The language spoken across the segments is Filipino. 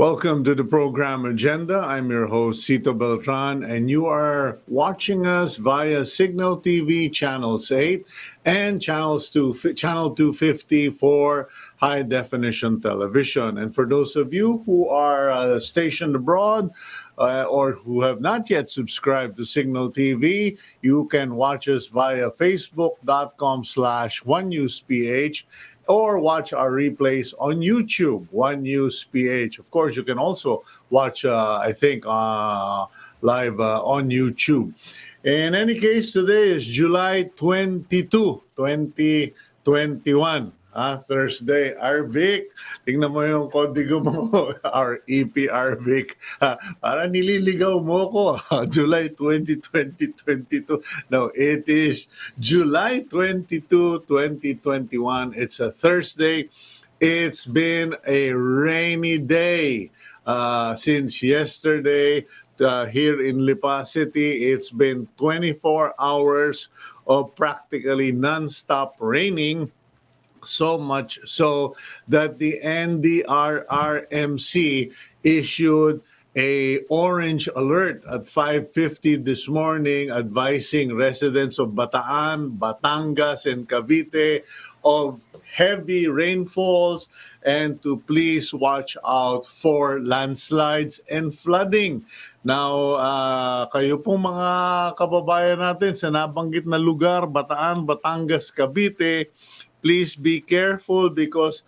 Welcome to the program Agenda. I'm your host, Cito Beltran, and you are watching us via Cignal TV Channels 8 and Channel 250 for high-definition television. And for those of you who are stationed abroad or who have not yet subscribed to Cignal TV, you can watch us via facebook.com/onenewsph or watch our replays on YouTube, One News PH. Of course, you can also watch, live on YouTube. In any case, today is July 22, 2021. Thursday. Arvic, tingnan mo yung kodigo mo. REP, Arvic. Para nililigaw mo ko. July 20, 2022. No, it is July 22, 2021. It's a Thursday. It's been a rainy day since yesterday. Here in Lipa City, it's been 24 hours of practically non-stop raining. So much so that the NDRRMC issued a orange alert at 5:50 this morning advising residents of Bataan, Batangas, and Cavite of heavy rainfalls and to please watch out for landslides and flooding. Now, kayo pong mga kababayan natin sa nabanggit na lugar, Bataan, Batangas, Cavite, please be careful because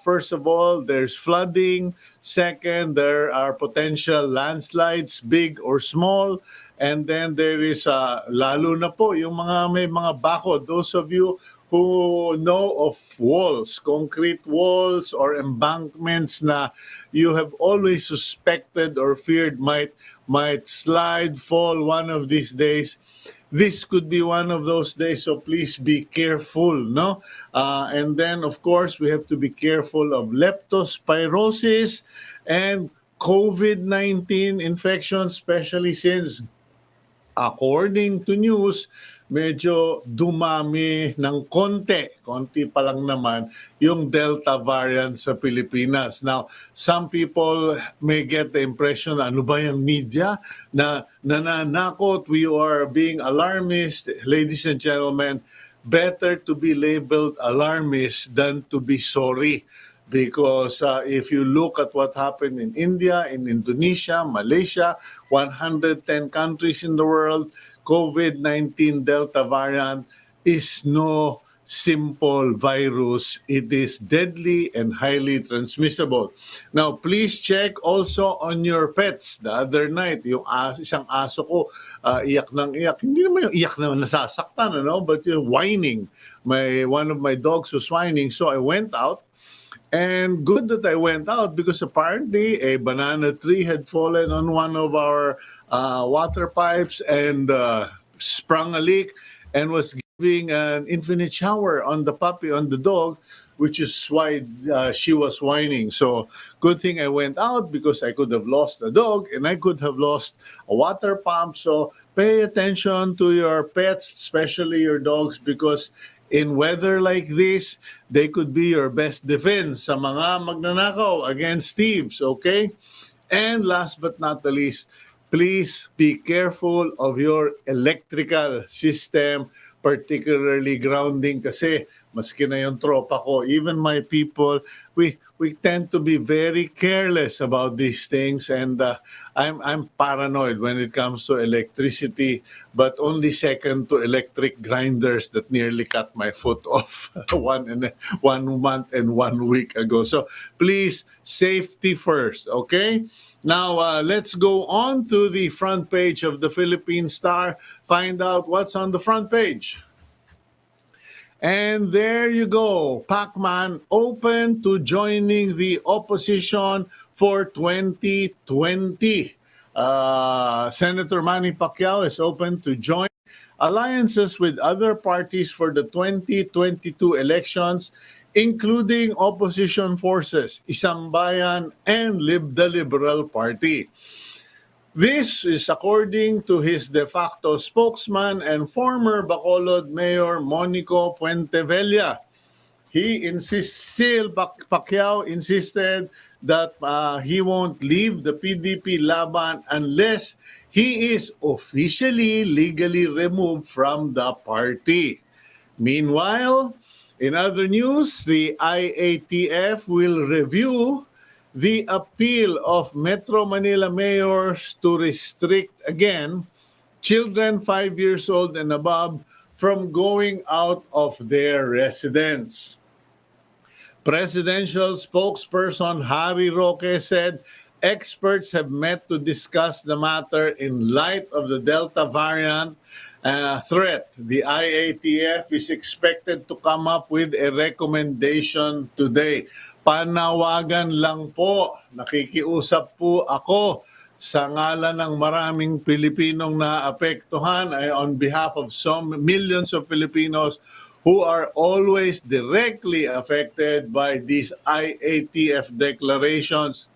first of all, there's flooding. Second, there are potential landslides, big or small. And then there is, lalo na po, yung may mga bakod. Those of you who know of walls, concrete walls or embankments na you have always suspected or feared might slide, fall one of these days. This could be one of those days, so please be careful, no? And then, of course, we have to be careful of leptospirosis and COVID-19 infection, especially since, according to news, medyo dumami ng konti pa lang naman yung Delta variant sa Pilipinas. Now, some people may get the impression, ano ba yung media na nananakot, we are being alarmist. Ladies and gentlemen, better to be labeled alarmist than to be sorry. Because if you look at what happened in India, in Indonesia, Malaysia, 110 countries in the world, COVID-19 Delta variant is no simple virus. It is deadly and highly transmissible. Now, please check also on your pets. The other night, yung isang aso ko, iyak ng iyak. Hindi naman yung iyak na nasasaktan, but yung whining. One of my dogs was whining, so I went out. And good that I went out because apparently a banana tree had fallen on one of our water pipes and sprung a leak and was giving an infinite shower on the puppy, on the dog, which is why she was whining. So good thing I went out because I could have lost a dog and I could have lost a water pump. So pay attention to your pets, especially your dogs, because in weather like this, they could be your best defense sa mga magnanakaw against thieves, okay? And last but not the least, please be careful of your electrical system, particularly grounding kasi maski na yung tropa ko, even my people, we tend to be very careless about these things, and I'm paranoid when it comes to electricity, but only second to electric grinders that nearly cut my foot off 1 month and 1 week ago. So please, safety first, okay? Now, let's go on to the front page of the Philippine Star, find out what's on the front page. And there you go, Pacman open to joining the opposition for 2020. Senator Manny Pacquiao is open to join alliances with other parties for the 2022 elections, including opposition forces, Isang Bayan, and the Liberal Party. This is according to his de facto spokesman and former Bacolod Mayor Monico Puentevella. Pacquiao insisted that he won't leave the PDP laban unless he is officially legally removed from the party. Meanwhile, in other news, the IATF will review the appeal of Metro Manila mayors to restrict again children 5 years old and above from going out of their residence. Presidential spokesperson Harry Roque said experts have met to discuss the matter in light of the Delta variant threat. The IATF is expected to come up with a recommendation today. Panawagan lang po, nakikiusap po ako sa ngalan ng maraming Pilipinong naapektuhan ay on behalf of some millions of Filipinos who are always directly affected by these IATF declarations.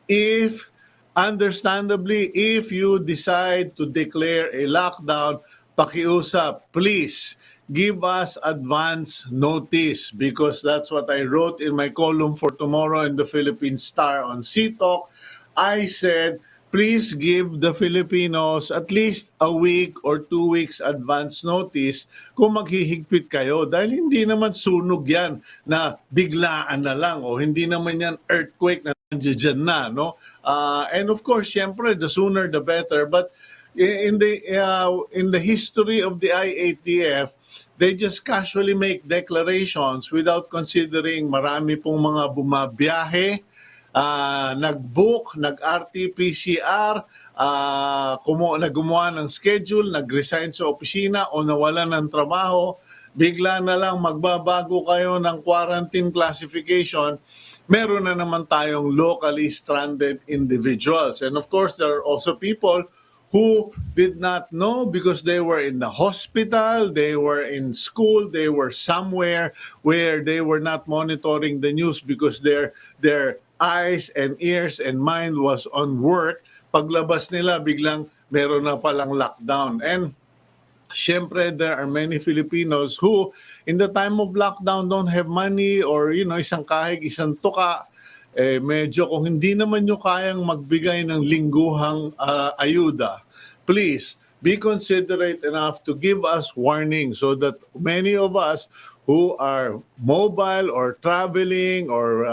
If, understandably, if you decide to declare a lockdown, pakiusap, please give us advance notice, because that's what I wrote in my column for tomorrow in the Philippine Star on Cito. I said, please give the Filipinos at least a week or 2 weeks advance notice kung maghihigpit kayo, dahil hindi naman sunog yan na biglaan na lang, o hindi naman yan earthquake na nandiyan na, no? And of course, syempre, the sooner the better. But in the history of the IATF, they just casually make declarations without considering marami pong mga bumabiyahe, nag-book, nag-RT-PCR, gumawa ng schedule, nag-resign sa opisina o nawalan ng trabaho, bigla na lang magbabago kayo ng quarantine classification, meron na naman tayong locally stranded individuals. And of course, there are also people who did not know because they were in the hospital, they were in school, they were somewhere where they were not monitoring the news because their eyes and ears and mind was on work. Paglabas nila, biglang meron na palang lockdown. And syempre, there are many Filipinos who, in the time of lockdown, don't have money or, isang kahig, isang tuka. Medyo kung hindi naman nyo kayang magbigay ng lingguhang ayuda, please be considerate enough to give us warning so that many of us who are mobile or traveling or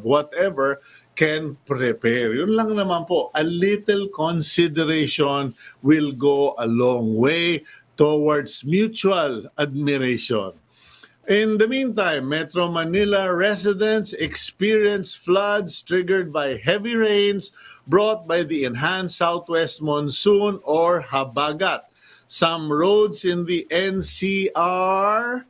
whatever can prepare. Yun lang naman po. A little consideration will go a long way towards mutual admiration. In the meantime, Metro Manila residents experience floods triggered by heavy rains brought by the enhanced southwest monsoon or habagat. Some roads in the NCR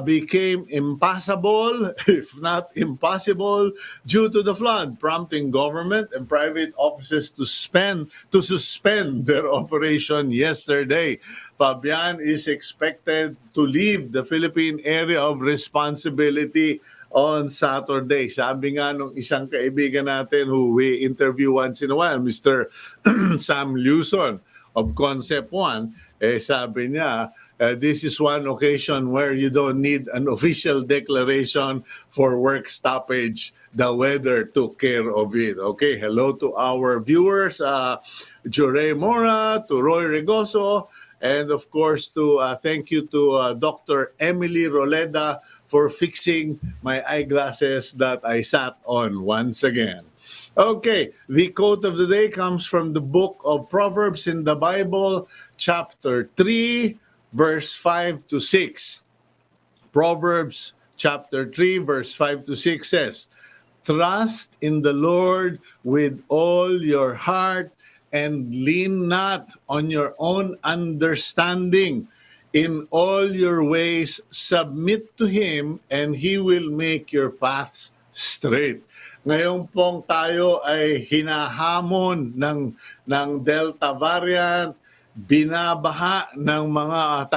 became impassable, if not impossible, due to the flood, prompting government and private offices to suspend their operation yesterday. Fabian is expected to leave the Philippine area of responsibility on Saturday. Sabi nga nung isang kaibigan natin who we interview once in a while, Mr. Sam Luzon of Concept One, sabi niya, this is one occasion where you don't need an official declaration for work stoppage. The weather took care of it. Okay, hello to our viewers, Jure Mora, to Roy Regoso, and of course to thank you to Dr. Emily Roleda for fixing my eyeglasses that I sat on once again. Okay, the quote of the day comes from the book of Proverbs in the Bible, chapter 3, verse 5 to 6. Proverbs chapter 3, verse 5 to 6 says, "Trust in the Lord with all your heart and lean not on your own understanding. In all your ways, submit to Him, and He will make your paths straight." Ngayon pong tayo ay hinahamon ng Delta variant, binabaha ng mga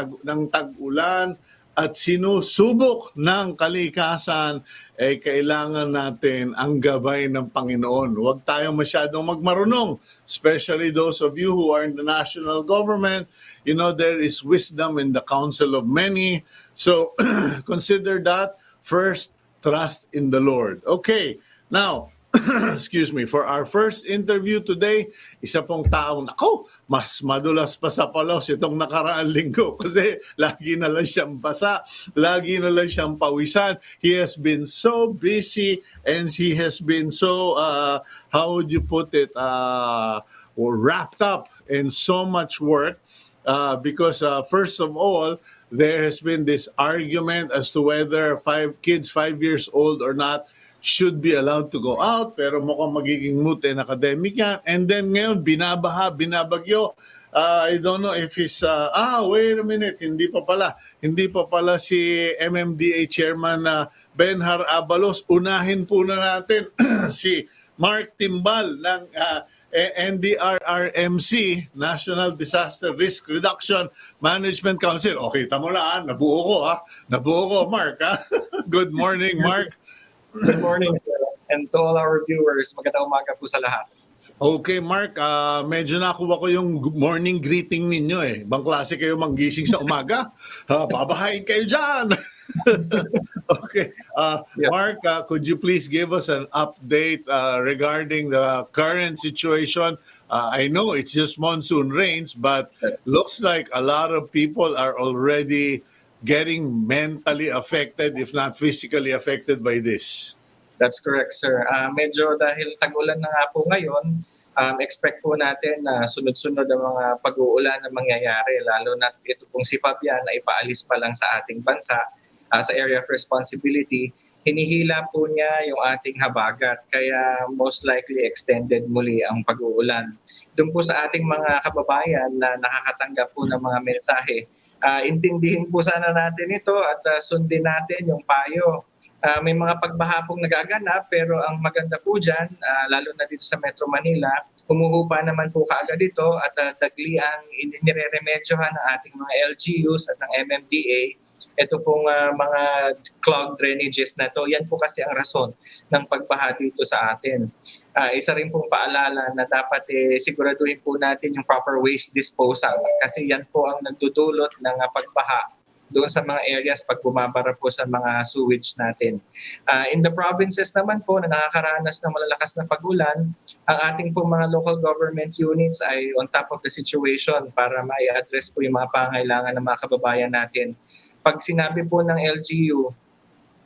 tag-ulan at sinusubok ng kalikasan, kailangan natin ang gabay ng Panginoon. Huwag tayong masyadong magmarunong, especially those of you who are in the national government. You know, there is wisdom in the counsel of many. So consider that. First, trust in the Lord. Okay. Now, excuse me, for our first interview today, isa pong taong, ako, mas madulas pa sa palos itong nakaraang linggo kasi lagi na lang siyang basa, lagi na lang siyang pawisan. He has been so busy and he has been so, how would you put it, wrapped up in so much work. Because first of all, there has been this argument as to whether 5 years old or not should be allowed to go out, pero mukhang magiging moot and academic yan. And then ngayon, binabaha, binabagyo. I don't know if it's, wait a minute, hindi pa pala si MMDA Chairman Benhur Abalos. Unahin po na natin si Mark Timbal ng NDRRMC, National Disaster Risk Reduction Management Council. Okay, tamo na, nabuo ko, Mark. Good morning, Mark. Good morning, sir. And to all our viewers, magandang umaga po sa lahat. Okay, Mark, medyo nakuha ko yung morning greeting ninyo eh. Ibang klase kayo manggising sa umaga. Babahain kayo dyan. Okay. Yeah. Mark, could you please give us an update regarding the current situation? I know it's just monsoon rains, but looks like a lot of people are already getting mentally affected, if not physically affected by this. That's correct, sir. Medyo dahil tag-ulan na nga po ngayon, expect po natin na sunod-sunod ang mga pag-uulan na mangyayari, lalo na ito pong si PHAPi na ipaalis pa lang sa ating bansa sa area of responsibility. Hinihila po niya yung ating habagat, kaya most likely extended muli ang pag-uulan. Doon po sa ating mga kababayan na nakakatanggap po ng mga mensahe, intindihin po sana natin ito at sundin natin yung payo. May mga pagbaha pong nagaganap, pero ang maganda po dyan, lalo na dito sa Metro Manila, humuhupa naman po kaagad ito at dagli ang inireremedyohan ng ating mga LGUs at ng MMDA. Ito pong mga clogged drainages na to, yan po kasi ang rason ng pagbaha dito sa atin. Isa rin pong paalala na dapat siguraduhin po natin yung proper waste disposal kasi yan po ang nagdudulot ng pagbaha doon sa mga areas pag bumabara po sa mga sewage natin. In the provinces naman po na nakakaranas ng malalakas na pag-ulan, ang ating po mga local government units ay on top of the situation para mai-address po yung mga pangailangan ng mga kababayan natin. Pag sinabi po ng LGU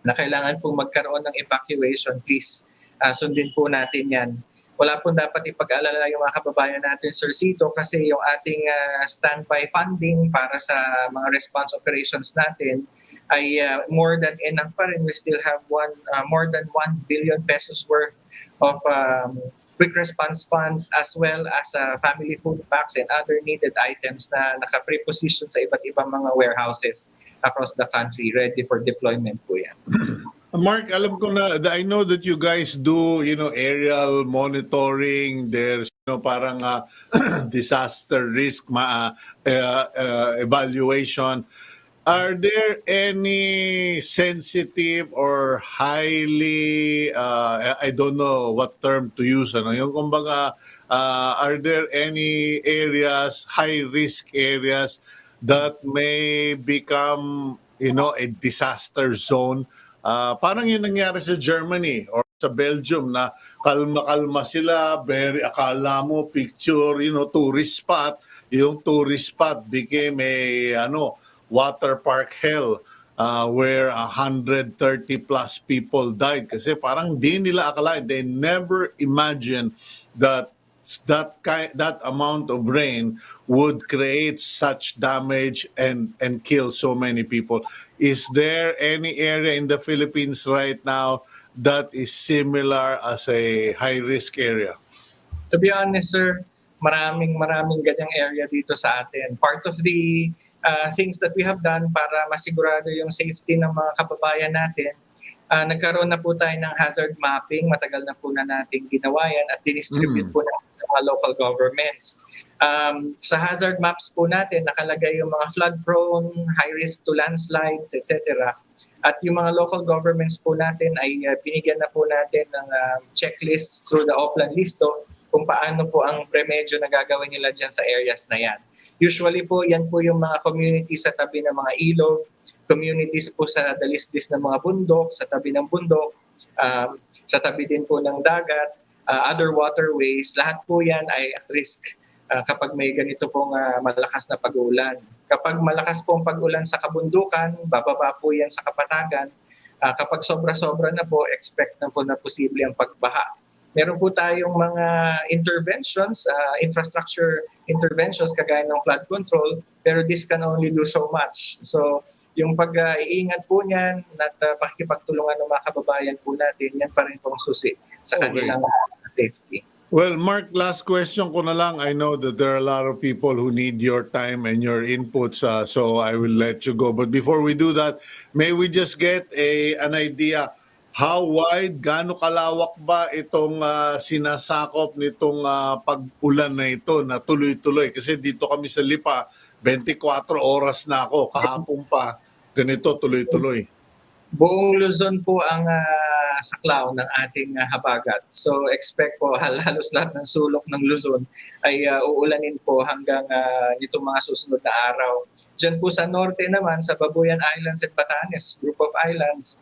na kailangan po magkaroon ng evacuation, please sundin po natin yan. Wala po dapat ipag-alala yung mga kababayan natin, Sir Cito, kasi yung ating standby funding para sa mga response operations natin ay more than enough pa rin. We still have more than 1 billion pesos worth of quick response funds as well as family food packs and other needed items na naka-preposition sa iba't ibang mga warehouses across the country ready for deployment po yan. Mark, alam ko na, I know that you guys do, aerial monitoring. There's, parang disaster risk evaluation. Are there any sensitive or highly, I don't know what term to use, yung kumbaga, are there any areas, high-risk areas that may become, a disaster zone? Parang yun nangyari sa Germany or sa Belgium na kalma-kalma sila, very akala mo picture, tourist spot. Yung tourist spot became a water park hell where 130 plus people died kasi parang di nila akalain, they never imagined that that amount of rain would create such damage and kill so many people. Is there any area in the Philippines right now that is similar as a high-risk area? To be honest, sir, maraming ganyang area dito sa atin. Part of the things that we have done para masigurado yung safety ng mga kababayan natin, nagkaroon na po tayo ng hazard mapping. Matagal na po na nating ginawa yan at dinistribute po natin sa mga local governments. Sa hazard maps po natin, nakalagay yung mga flood-prone, high risk to landslides, etc. At yung mga local governments po natin ay binigyan na po natin ng checklist through the Oplan Listo kung paano po ang premedyo na gagawin nila dyan sa areas na yan. Usually po, yan po yung mga communities sa tabi ng mga ilog, communities po sa dalisdis ng mga bundok, sa tabi ng bundok, sa tabi din po ng dagat, other waterways, lahat po yan ay at risk kapag may ganito pong malakas na pag-uulan. Kapag malakas pong pag-ulan sa kabundukan, bababa po yan sa kapatagan. Kapag sobra-sobra na po, expect na po na posible ang pagbaha. Meron po tayong mga interventions, infrastructure interventions kagaya ng flood control, pero this can only do so much. So yung pag-iingat po niyan at pakikipagtulungan ng mga kababayan po natin, yan pa rin pong susi sa kanilang safety. Well, Mark, last question ko na lang. I know that there are a lot of people who need your time and your inputs, so I will let you go. But before we do that, may we just get an idea how wide, gaano kalawak ba itong sinasakop nitong pag-ulan na ito na tuloy-tuloy? Kasi dito kami sa Lipa, 24 oras na ako. Kahapon pa, ganito tuloy-tuloy. Buong Luzon po ang saklaw ng ating habagat. So expect po halos lahat ng sulok ng Luzon ay uulanin po hanggang itong mga susunod na araw. Diyan po sa norte naman, sa Babuyan Islands at Batanes, group of islands,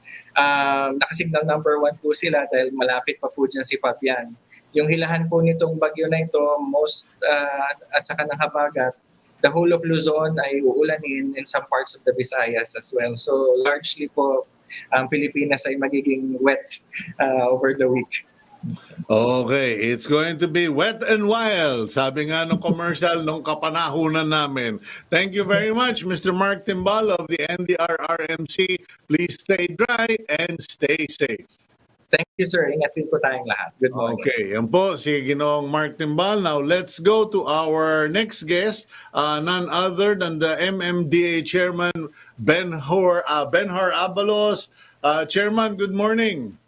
nakasignal number 1 po sila dahil malapit pa po dyan si Fabian. Yung hilahan po nitong bagyo na ito, at saka ng habagat, the whole of Luzon ay uulanin in some parts of the Visayas as well. So largely po, ang Pilipinas ay magiging wet over the week. Okay, it's going to be wet and wild. Sabi nga ng commercial nung kapanahunan namin. Thank you very much, Mr. Mark Timbal of the NDRRMC. Please stay dry and stay safe. Thank you, sir. Ingatin po tayong lahat. Good morning. Okay, yan po si Ginoong Mark Timbal. Now let's go to our next guest, none other than the MMDA Chairman Benhur Abalos. Chairman, good morning.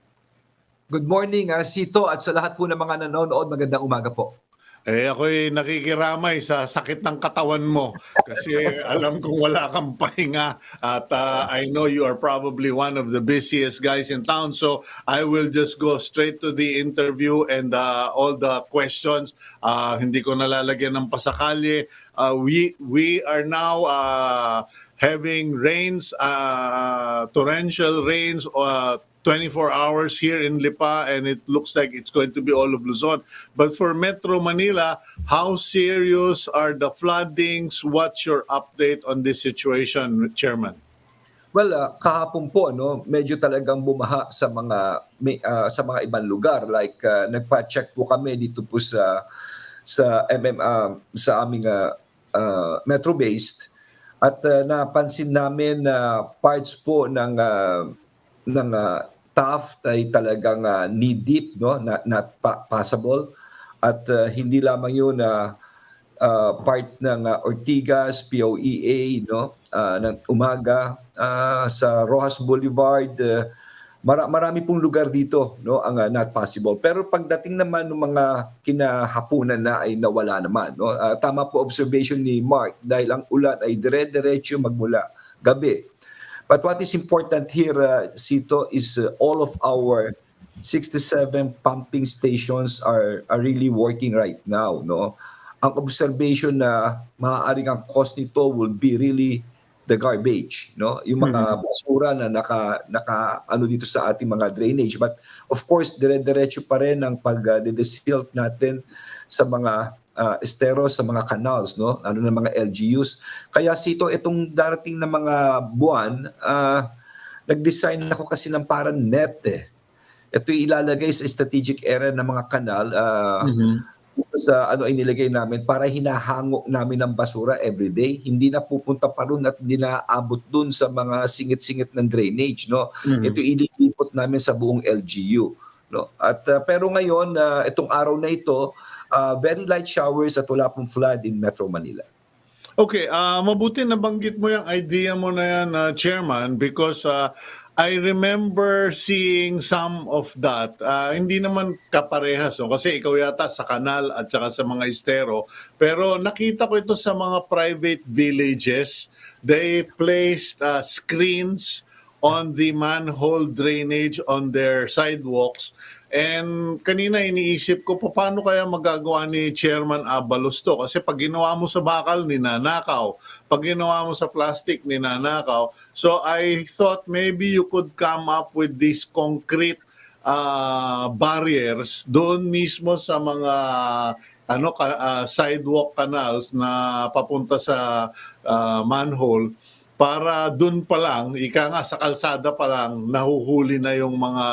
Good morning, Cito, at sa lahat po ng mga nanonood, magandang umaga po. Ako'y nakikiramay sa sakit ng katawan mo kasi alam kong wala kang pahinga at I know you are probably one of the busiest guys in town, so I will just go straight to the interview and all the questions. Hindi ko nalalagyan ng pasakalye. We are now having rains, torrential rains, 24 hours here in Lipa, and it looks like it's going to be all of Luzon. But for Metro Manila, how serious are the floodings? What's your update on this situation, Chairman? Well, kahapon po medyo talagang bumaha sa mga ibang lugar, like nagpa-check po kami dito po sa aming metro based at napansin namin na parts po ng Taft ay talagang knee deep, not passable, at hindi lamang yun part ng Ortigas, POEA, ng Umaga, sa Rojas Boulevard, marami pong lugar dito ang not possible. Pero pagdating naman ng mga kinahapunan na ay nawala naman. Tama po observation ni Mark dahil ang ulan ay dire-diretso magmula gabi. But what is important here, Cito, is all of our 67 pumping stations are really working right now. Ang observation na maaaring ang cost nito will be really the garbage, yung mga basura na naka dito sa ating mga drainage. But of course, dire-diretso pa rin ang pag-desilt natin sa mga estero, sa mga canals, ano na mga LGUs. Kaya Cito, itong darating na mga buwan, nag-design ako kasi ng parang net Ito ilalagay sa strategic area ng mga kanal sa ay nilagay namin para hinahango namin ng basura everyday. Hindi na pupunta pa ron at hindi na abot dun sa mga singit-singit ng drainage. Ito ililipot namin sa buong LGU. At pero ngayon, itong araw na ito, very light showers at wala pong flood in Metro Manila. Okay, mabuti nabanggit mo yung idea mo na yan, Chairman, because I remember seeing some of that. Hindi naman kaparehas, kasi ikaw yata sa kanal at saka sa mga estero. Pero nakita ko ito sa mga private villages. They placed screens on the manhole drainage on their sidewalks. And kanina iniisip ko, paano kaya magagawa ni Chairman Abalos to? Kasi pag ginawa mo sa bakal, ninanakaw. Pag ginawa mo sa plastic, ninanakaw. So I thought maybe you could come up with these concrete barriers doon mismo sa mga sidewalk canals na papunta sa manhole para doon pa lang, ika nga sa kalsada pa lang, nahuhuli na yung mga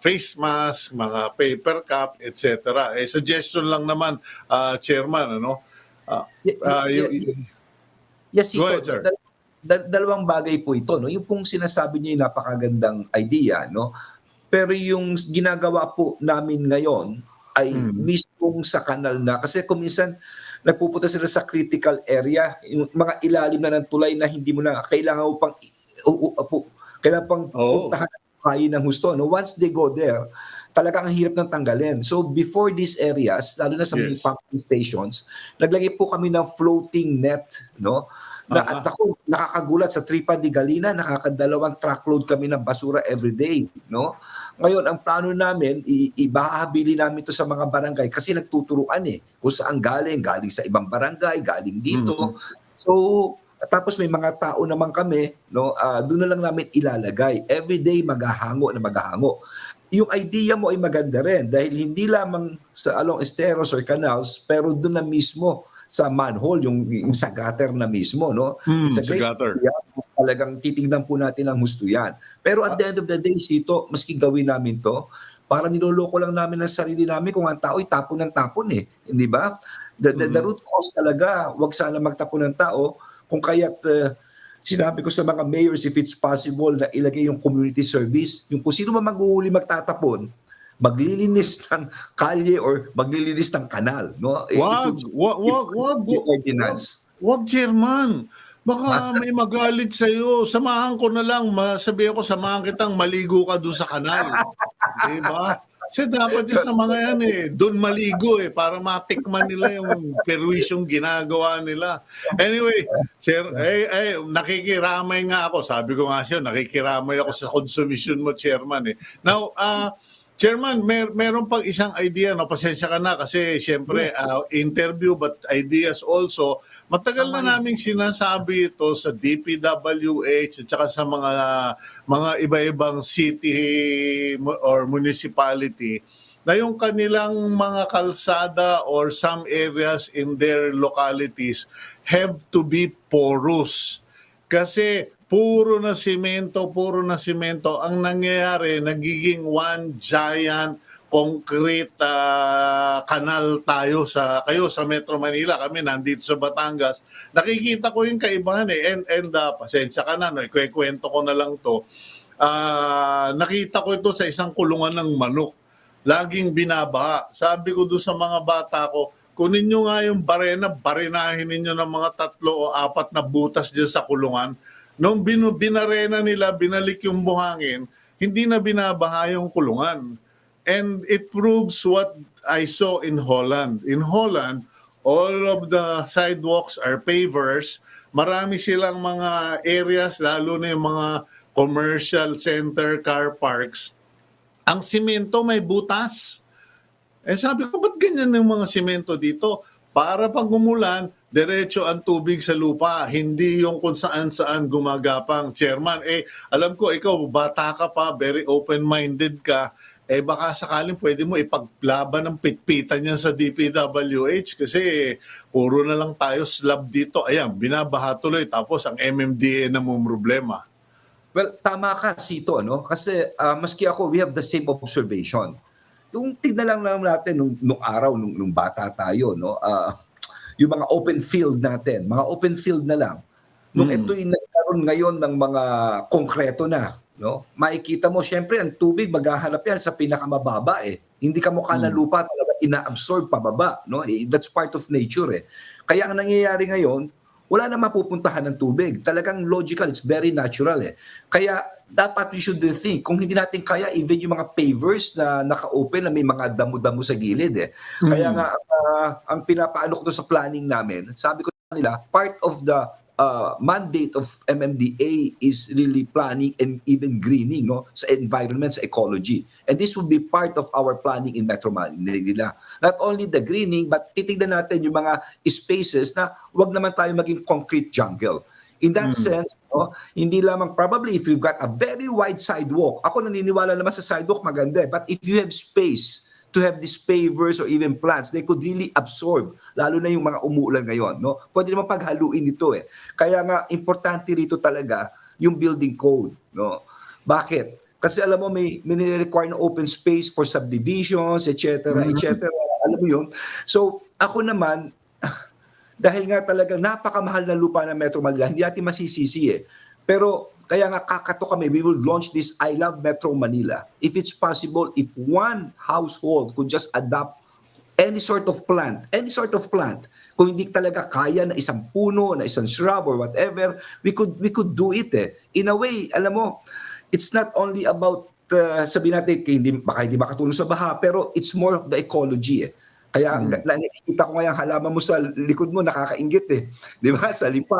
face mask, mga paper cup, etc. Suggestion lang naman, Chairman, ano? Yes, Go Cito. ahead, sir. Dalawang bagay po ito, no? Yung pong sinasabi niyo yung napakagandang idea, no? Pero yung ginagawa po namin ngayon ay mismong sa kanal na, kasi kung minsan nagpupunta sila sa critical area, yung mga ilalim na ng tulay na hindi mo na kailangan mo pang kailangan pang puntahan kayo ng husto, no? Once they go there, talagang ang hirap ng tanggalin. So before these areas, lalo na sa mga pumping stations, naglagay po kami ng floating net, no? At ako, nakakagulat sa Tripa de Galina, nakakadalawang truckload kami ng basura everyday, no? Ngayon, ang plano namin, ibahabili namin ito sa mga barangay kasi nagtuturuan kung saan galing sa ibang barangay, galing dito. So, tapos may mga tao naman kami, no? Doon na lang namin ilalagay. Everyday maghahango. Yung idea mo ay maganda rin dahil hindi lamang sa along esteros or canals, pero doon na mismo sa manhole, yung sa gutter na mismo, no? Sa gutter. Talagang titignan po natin ang husto yan. Pero at the end of the day, Cito, maski gawin namin to, parang niloloko lang namin ang sarili namin kung ang tao ay tapon ng tapon Hindi ba? The root cause talaga, wag sana magtapon ng tao, kung kaya't sinabi ko sa mga mayors, if it's possible na ilagay yung community service, yung kung sino man maghuhuli magtatapon, maglilinis ng kalye or maglilinis ng kanal, no? Wag, Chairman. Baka may magalit sa'yo. Samahan ko na lang. Sabihin ko, samahan kitang maligo ka doon sa kanal. Diba? Kasi dapat yung sa mga yan doon maligo para matikman nila yung perwisyong ginagawa nila. Anyway, Sir, nakikiramay nga ako. Sabi ko nga siya, nakikiramay ako sa konsumisyon mo, Chairman. Now, Chairman, meron pang isang idea, no? Pasensya ka na kasi siyempre interview but ideas also. Matagal na naming sinasabi ito sa DPWH at saka sa mga iba-ibang city or municipality na yung kanilang mga kalsada or some areas in their localities have to be porous. Kasi puro na simento. Ang nangyayari, nagiging one giant concrete kanal tayo kayo sa Metro Manila. Kami nandito sa Batangas. Nakikita ko yung kaibahan And pasensya ka na, ikukwento ko na lang to. Nakita ko ito sa isang kulungan ng manok. Laging binabaha. Sabi ko doon sa mga bata ko, kunin nyo nga yung barinahin ninyo ng mga 3 o 4 na butas dyan sa kulungan. Nung binarena nila, binalik yung buhangin, hindi na binabaha yung kulungan. And it proves what I saw in Holland. In Holland, all of the sidewalks are pavers. Marami silang mga areas, lalo na yung mga commercial center, car parks. Ang simento may butas. Sabi ko, ba't ganyan yung mga simento dito? Para pag umulan, diretso ang tubig sa lupa, hindi yung kung saan-saan gumagapang. Chairman, alam ko ikaw, bata ka pa, very open-minded ka, baka sakaling pwede mo ipaglaban ng pitpitan yan sa DPWH kasi puro na lang tayo slab dito. Ayan, binabaha tuloy, tapos ang MMDA na problema. Well, tama ka, Cito, no? Kasi maski ako, we have the same observation. Yung tignan lang natin nung araw, nung bata tayo, no? Yung mga open field natin, mga open field na lang. Nung ito'y nagkaroon ngayon ng mga konkreto na, no? Makikita mo, syempre, ang tubig, maghahanap yan sa pinakamababa Hindi ka mukha ng lupa talaga ina-absorb pababa, no? That's part of nature Kaya ang nangyayari ngayon, wala na mapupuntahan ng tubig. Talagang logical, it's very natural Kaya dapat we should think, kung hindi natin kaya, even yung mga pavers na naka-open na may mga damo-damo sa gilid Kaya nga, ang pinapaano ko to sa planning namin, sabi ko sa nila, part of the mandate of MMDA is really planning and even greening sa environment, sa ecology. And this will be part of our planning in Metro Manila. Not only the greening, but titignan natin yung mga spaces na wag naman tayo maging concrete jungle. In that sense, no, hindi lamang probably if you've got a very wide sidewalk, ako naniniwala naman sa sidewalk maganda, but if you have space to have these pavers or even plants, they could really absorb, lalo na yung mga umuulan ngayon, no? Pwede naman paghaluin ito eh. Kaya nga, importante rito talaga yung building code, no? Bakit? Kasi alam mo, may nire-require na open space for subdivisions, etc., etc. Alam mo yun? So, ako naman, dahil nga talaga napakamahal na lupa ng Metro Manila, hindi natin masisisi eh. Pero kaya nga kakato kami, we will launch this I Love Metro Manila. If it's possible, if one household could just adopt any sort of plant, kung hindi talaga kaya na isang puno, na isang shrub or whatever, we could do it eh. In a way, alam mo, it's not only about sabihin natin, baka hindi makatulong sa baha, pero it's more of the ecology eh. Kaya nakikita ko ngayong halaman mo sa likod mo, nakakainggit eh. Di ba? Sa lipa.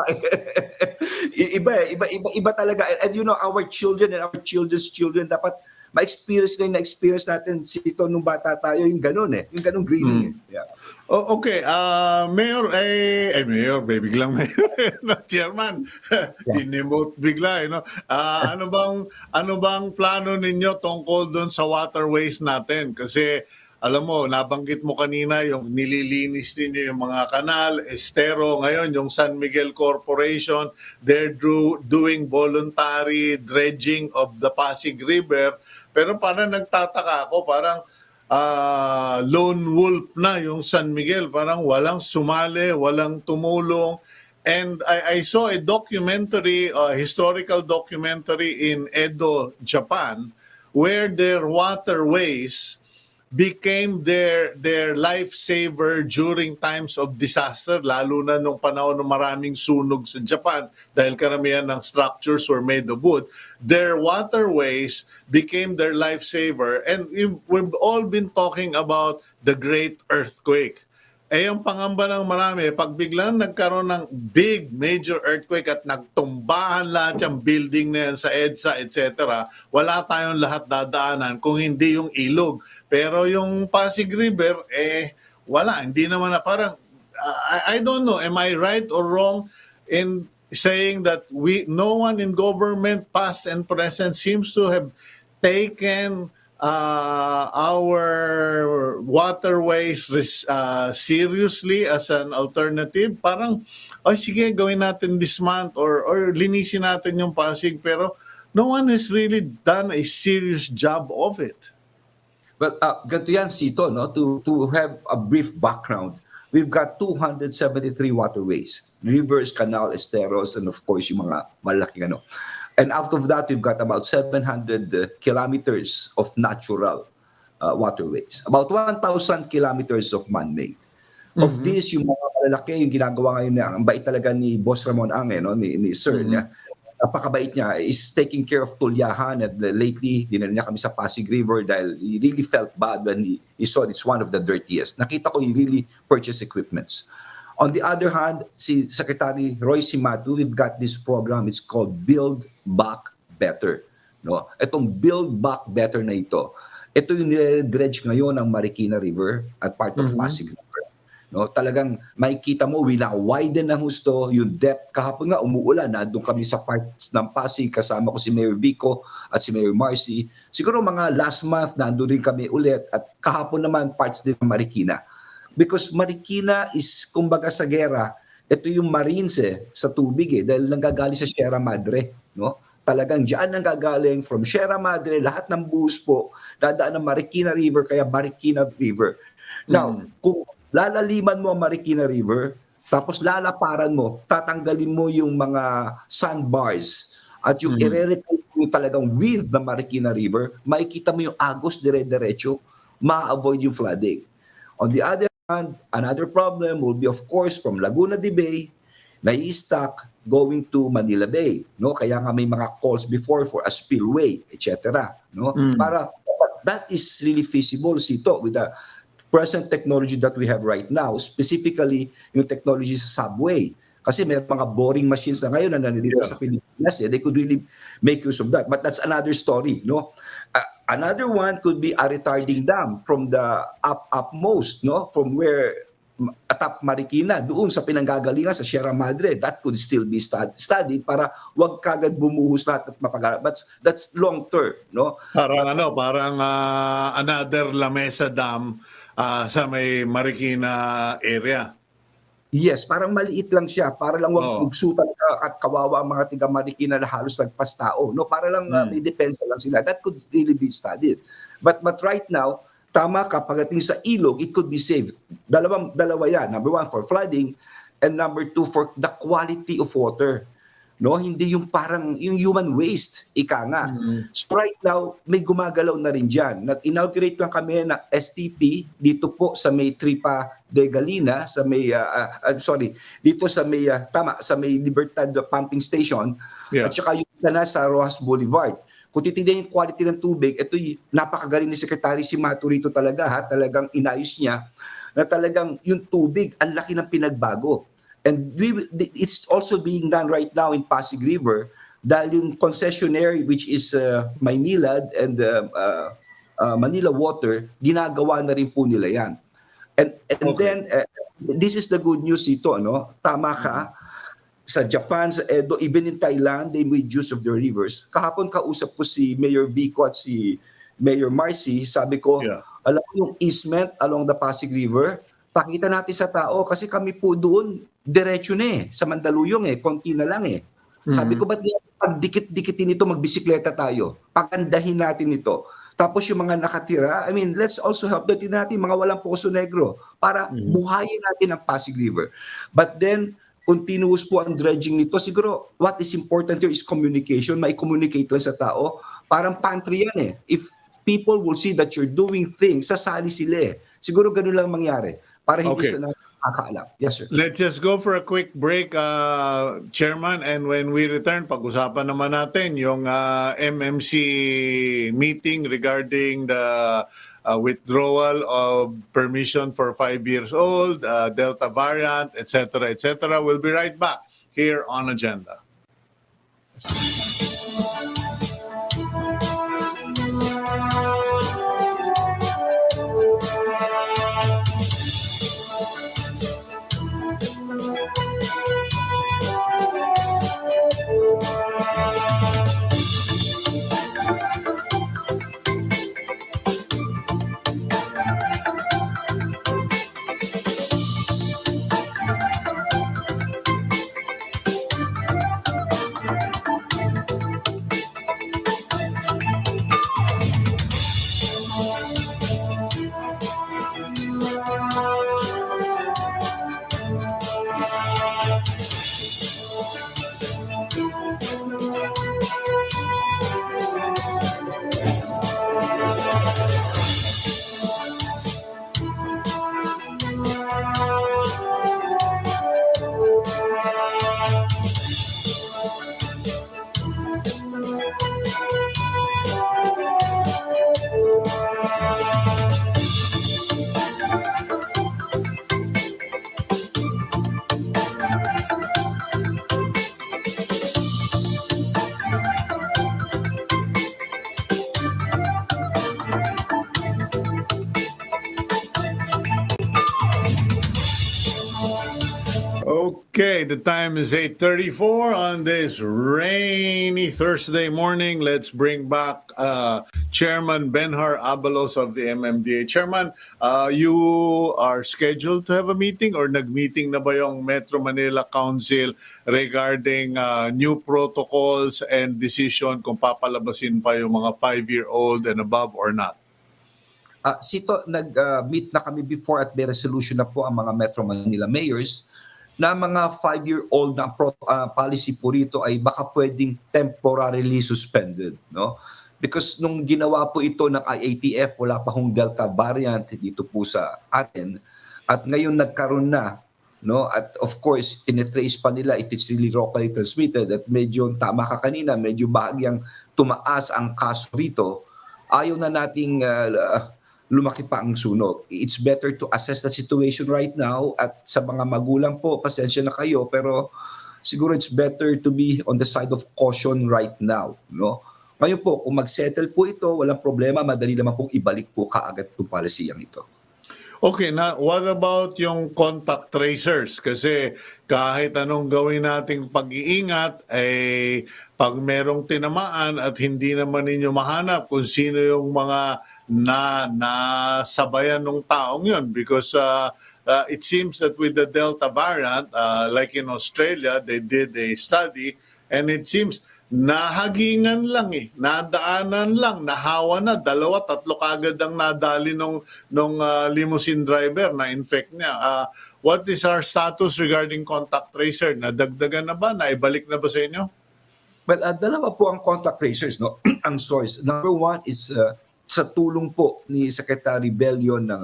Iba talaga. And you know, our children and our children's children, dapat ma-experience na-experience natin Cito nung bata tayo, yung ganun eh. Yung ganun greening eh. Yeah. Oh, okay. Mayor, Mayor, biglang Mayor, no, Chairman, dinemote bigla, no? Ano bang plano ninyo tungkol doon sa waterways natin? Kasi alam mo, nabanggit mo kanina yung nililinis ninyo yung mga kanal, estero, ngayon yung San Miguel Corporation, they're doing voluntary dredging of the Pasig River. Pero parang nagtataka ako, parang lone wolf na yung San Miguel, parang walang sumali, walang tumulong. And I saw a documentary, historical documentary in Edo, Japan, where their waterways became their lifesaver during times of disaster, lalo na nung panahon ng maraming sunog sa Japan dahil karamihan ng structures were made of wood. Their waterways became their lifesaver, and we've all been talking about the great earthquake. Yung pangamba ng marami, pag biglang nagkaroon ng big major earthquake at nagtumbahan lahat yung building na yan sa EDSA, etc., wala tayong lahat dadaanan kung hindi yung ilog. Pero yung Pasig River, wala. Hindi naman na parang, I don't know, am I right or wrong in saying that no one in government, past and present, seems to have taken our waterways seriously as an alternative? Parang, sige, gawin natin this month or linisin natin yung Pasig, pero no one has really done a serious job of it. Well, ganito yan, Cito, no? To have a brief background, we've got 273 waterways, rivers, canal, esteros, and of course, yung mga malaking ano. And out of that, we've got about 700 kilometers of natural waterways. About 1,000 kilometers of man-made. Of this, yung mga malalaki, yung ginagawa ngayon na, ang bait talaga ni Boss Ramon Ange, no? ni Sir, niya, napakabait niya, is taking care of Tulyahan. And lately, dinala niya kami sa Pasig River dahil he really felt bad when he saw it's one of the dirtiest. Nakita ko he really purchased equipments. On the other hand, si Secretary Roy Simatu, we've got this program, it's called Build Back Better. No? Itong Build Back Better na ito yung nire-dredge ngayon ng Marikina River at part of Pasig River. No? Talagang makikita mo, wina-widen ng husto yung depth. Kahapon nga, umuulan, doon kami sa parts ng Pasig, kasama ko si Mayor Vico at si Mayor Marcy. Siguro mga last month, nandun rin kami ulit at kahapon naman parts din ng Marikina. Because Marikina is, kumbaga sa gera, ito yung Marines sa tubig dahil nanggagaling sa Sierra Madre. No? Talagang diyan nanggagaling from Sierra Madre, lahat ng buhos po, dadaan ng Marikina River, kaya Marikina River. Now, kung lalaliman mo ang Marikina River, tapos lalaparan mo, tatanggalin mo yung mga sandbars, at yung i-reclaim mo talagang width ng Marikina River, makikita mo yung agos dire-diretso, ma-avoid yung flooding. On the other hand, another problem will be, of course, from Laguna de Bay, nai-stack going to Manila Bay. No? Kaya nga may mga calls before for a spillway, etc. No? Para that is really feasible, Cito, with the present technology that we have right now, specifically yung technology sa subway. Kasi may mga boring machines na ngayon na nandito sa Pilipinas. They could really make use of that. But that's another story. No? Another one could be a retarding dam from the upmost, no? From where Atap Marikina doon sa pinanggagalingan sa Sierra Madre, that could still be studied para wag kagad bumuhos lahat at mapagarap. But that's long term, no? Parang another Lamesa Dam sa may Marikina area. Yes, parang maliit lang siya, para lang wag Oo. ugsutan at kawawa ang mga taga Marikina na halos nagpas tao, no? Para lang may depensa lang sila. That could really be studied. But right now, tama ka, pagdating sa ilog, it could be saved. Dalawa yan. Number one, for flooding, and number two, for the quality of water. No, hindi yung parang yung human waste, ika nga. So right now, may gumagalaw na rin dyan. Nag-inaugurate lang kami ng STP dito po sa may Tripa de Galina, sa may, dito sa may, sa may Libertad Pumping Station, Yeah. at saka yung na sa Rojas Boulevard. Kung titignan yung quality ng tubig, ito yung napakagaling ni Secretary si Mato rito talaga, talagang inayos niya, na talagang yung tubig, ang laki ng pinagbago. And it's also being done right now in Pasig River dahil yung concessionary which is Maynilad and Manila Water, ginagawa na rin po nila yan. And Okay. then, this is the good news ito, no? Tama ka. Sa Japan, sa Edo, even in Thailand, they made use of their rivers. Kahapon kausap ko si Mayor Vico at si Mayor Marcy. Sabi ko, Yeah. alam mo yung easement along the Pasig River, pakita natin sa tao kasi kami po doon, diretso na sa Mandaluyong konti na lang Sabi ko, ba't pag dikit-dikitin ito, magbisikleta tayo, pagandahin natin ito. Tapos yung mga nakatira, I mean, let's also help natin mga walang Poso Negro para buhayin natin ang Pasig River. But then, continuous po ang dredging nito. Siguro, what is important here is communication. May communicate lang sa tao. Parang pantry yan If people will see that you're doing things, sasali sila Siguro ganun lang mangyari para hindi Okay. sila nakakaalam. Yes, sir. Let's just go for a quick break, Chairman, and when we return, pag-usapan naman natin yung MMC meeting regarding the withdrawal of permission for 5 years old, Delta variant, etc., etc. We'll be right back here on Agenda. Okay, the time is 8:34 on this rainy Thursday morning. Let's bring back Chairman Benhur Abalos of the MMDA. Chairman, you are scheduled to have a meeting or nag-meeting na ba yung Metro Manila Council regarding new protocols and decision kung papalabasin pa yung mga 5-year-old and above or not? Sito, nag-meet na kami before at may resolution na po ang mga Metro Manila mayors na mga 5-year-old na policy po rito ay baka pwedeng temporarily suspended, no? Because nung ginawa po ito ng IATF, wala pa hong Delta variant dito po sa atin. At ngayon nagkaroon na, no? At of course, tinetrace pa nila if it's really locally transmitted. At medyo, tama ka kanina, medyo bahagyang tumaas ang kaso rito. Ayaw na nating lumaki pa ang sunog. It's better to assess the situation right now at sa mga magulang po, pasensya na kayo, pero siguro it's better to be on the side of caution right now, no? Ngayon po, kung mag-settle po ito, walang problema, madali naman pong ibalik po kaagad itong policeyang ito. Okay, na what about yung contact tracers? Kasi kahit anong gawin nating pag-iingat, pag merong tinamaan at hindi naman ninyo mahanap kung sino yung mga nasabayan ng taong yun. Because it seems that with the Delta variant, like in Australia, they did a study and it seems nahagingan lang nadaanan lang, nahawa na, dalawa, tatlo kagad ang nadali nung limousine driver na infect niya. What is our status regarding contact tracer? Nadagdagan na ba? Naibalik na ba sa inyo? Well, dalawa po ang contact tracers, no? Ang source. Number one is sa tulong po ni Secretary Bellion ng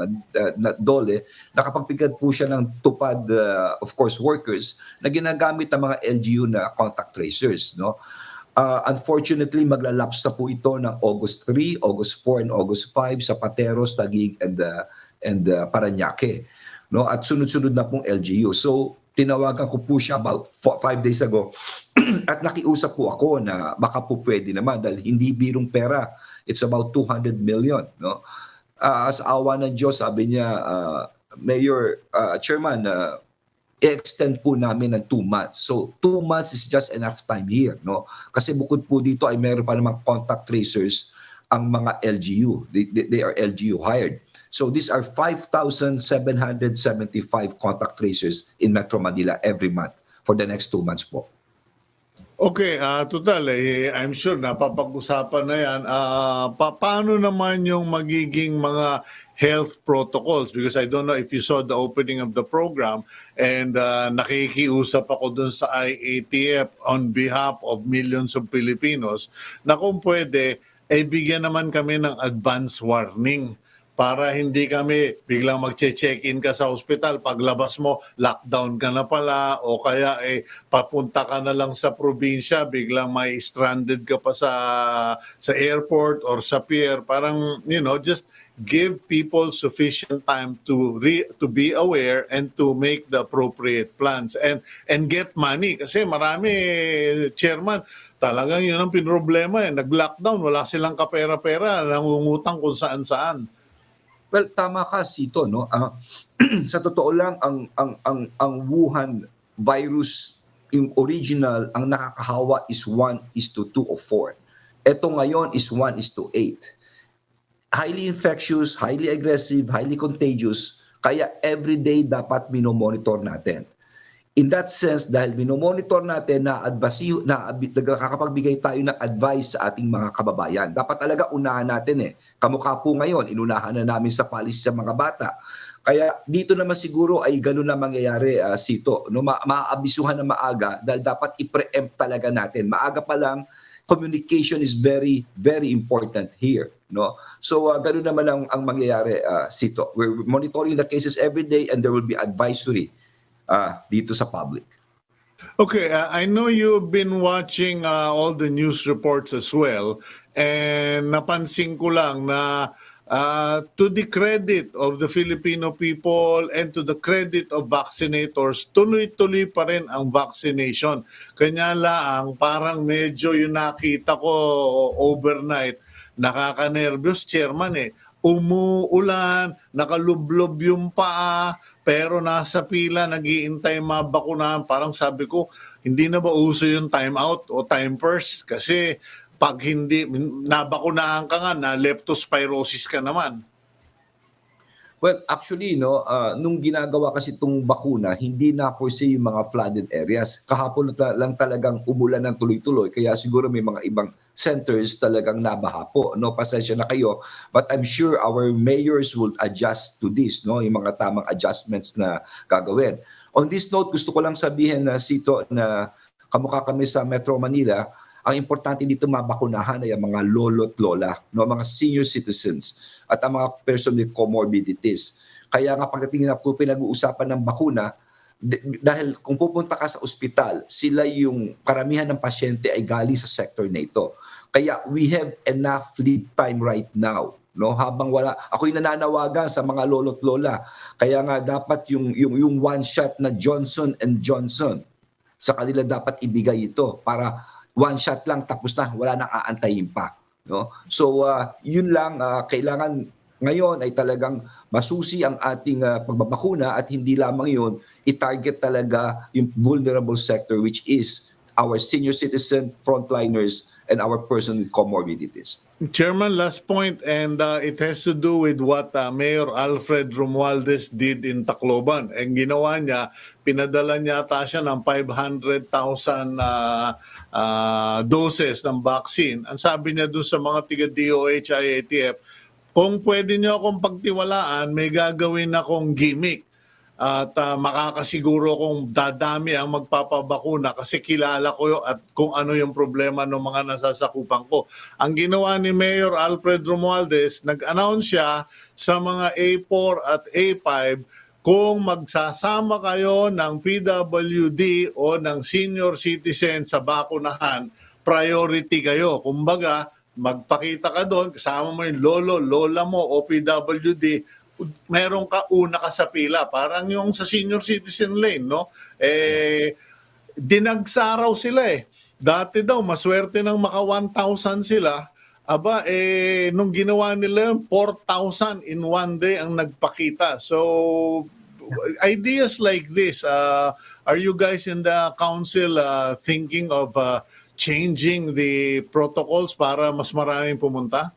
DOLE, nakapagbigay po siya ng tupad, of course, workers na ginagamit ang mga LGU na contact tracers, no? Unfortunately, maglalapse na po ito ng August 3, August 4, and August 5 sa Pateros, Taguig, and Parañaque. No? At sunod-sunod na pong LGU. So, tinawagan ko po siya about 5 days ago at nakiusap po ako na baka po pwede naman dahil hindi birong pera. It's about 200 million. No? Sa awa ng Diyos, sabi niya, Mayor, Chairman, i-extend po namin ng 2 months. So 2 months is just enough time here, no? Kasi bukod po dito ay meron pa namang contact tracers ang mga LGU. They are LGU hired. So these are 5,775 contact tracers in Metro Manila every month for the next 2 months po. Okay, total, I'm sure napapag-usapan na yan. Paano naman yung magiging mga health protocols? Because I don't know if you saw the opening of the program and nakikiusap ako dun sa IATF on behalf of millions of Filipinos na kung pwede, bigyan naman kami ng advance warning para hindi kami biglang magche-check-in ka sa ospital, paglabas mo, lockdown ka na pala, o kaya papunta ka na lang sa probinsya, biglang may stranded ka pa sa airport or sa pier. Parang, just give people sufficient time to be aware and to make the appropriate plans and get money. Kasi marami, Chairman, talagang yun ang pinroblema. Nag-lockdown, wala silang kapera-pera, nangungutang kung saan-saan. Well, tama ka, Cito, no? Sa totoo lang, ang Wuhan virus, yung original, ang nakakahawa is 1:2 o 4. Ito ngayon is 1:8. Highly infectious, highly aggressive, highly contagious, kaya everyday dapat minomonitor natin. In that sense, dahil minomonitor natin, nakakapagbigay tayo ng advice sa ating mga kababayan. Dapat talaga unahan natin Kamukha po ngayon, inunahan na namin sa policy sa mga bata. Kaya dito naman siguro ay gano'n na mangyayari, Cito. No? Maaabisuhan na maaga dahil dapat i-preempt talaga natin. Maaga pa lang, communication is very, very important here. No? So gano'n naman ang mangyayari, Cito. We're monitoring the cases every day and there will be advisory dito sa public. Okay, I know you've been watching all the news reports as well, and napansin ko lang na to the credit of the Filipino people and to the credit of vaccinators, tuloy-tuloy pa rin ang vaccination. Kanya lang, parang medyo yung nakita ko overnight, nakaka-nervous, Chairman umuulan, nakalublob yung paa, pero nasa pila, nag-iintay mabakunahan. Parang sabi ko, hindi na ba uso yung time out o time first? Kasi pag hindi, nabakunahan ka nga, na leptospirosis ka naman. Well, actually, no, nung ginagawa kasi itong bakuna, hindi na-foresee yung mga flooded areas. Kahapon lang talagang umulan ng tuloy-tuloy, kaya siguro may mga ibang centers talagang nabaha po. No, pasensya na kayo. But I'm sure our mayors will adjust to this, no, yung mga tamang adjustments na gagawin. On this note, gusto ko lang sabihin na Cito na kamukha kami sa Metro Manila, ang importante dito mabakunahan ay ang mga lolo't lola, no, mga senior citizens at ang mga person with comorbidities. Kaya nga pagdating na po pinag-uusapan ng bakuna, dahil kung pupunta ka sa ospital, sila yung karamihan ng pasyente ay galing sa sector na ito. Kaya we have enough lead time right now. No, habang wala, ako'y nananawagan sa mga lolo't lola. Kaya nga dapat yung one shot na Johnson & Johnson, sa kanila dapat ibigay ito para one shot lang tapos na, wala nang aantayin pa. No? So yun lang, kailangan ngayon ay talagang masusi ang ating pagbabakuna at hindi lamang yun, i-target talaga yung vulnerable sector which is our senior citizen, frontliners, and our person with comorbidities. Chairman, last point, and it has to do with what Mayor Alfred Romualdez did in Tacloban. Ang ginawa niya, pinadala niya ata siya ng 500,000 doses ng vaccine. Ang sabi niya doon sa mga tiga-DOH, IATF, kung pwede niyo akong pagtiwalaan, may gagawin akong gimmick. At makakasiguro kung dadami ang magpapabakuna kasi kilala ko at kung ano yung problema ng mga nasasakupan ko. Ang ginawa ni Mayor Alfred Romualdez, nag-announce siya sa mga A4 at A5 kung magsasama kayo ng PWD o ng senior citizen sa bakunahan, priority kayo. Kumbaga, magpakita ka doon, kasama mo yung lolo, lola mo o PWD, meron ka una ka sa pila. Parang yung sa senior citizen lane, no? Dinagsaraw sila eh. Dati daw, maswerte nang maka 1,000 sila. Aba, nung ginawa nila yun, 4,000 in one day ang nagpakita. So, ideas like this, are you guys in the council thinking of changing the protocols para mas maraming pumunta?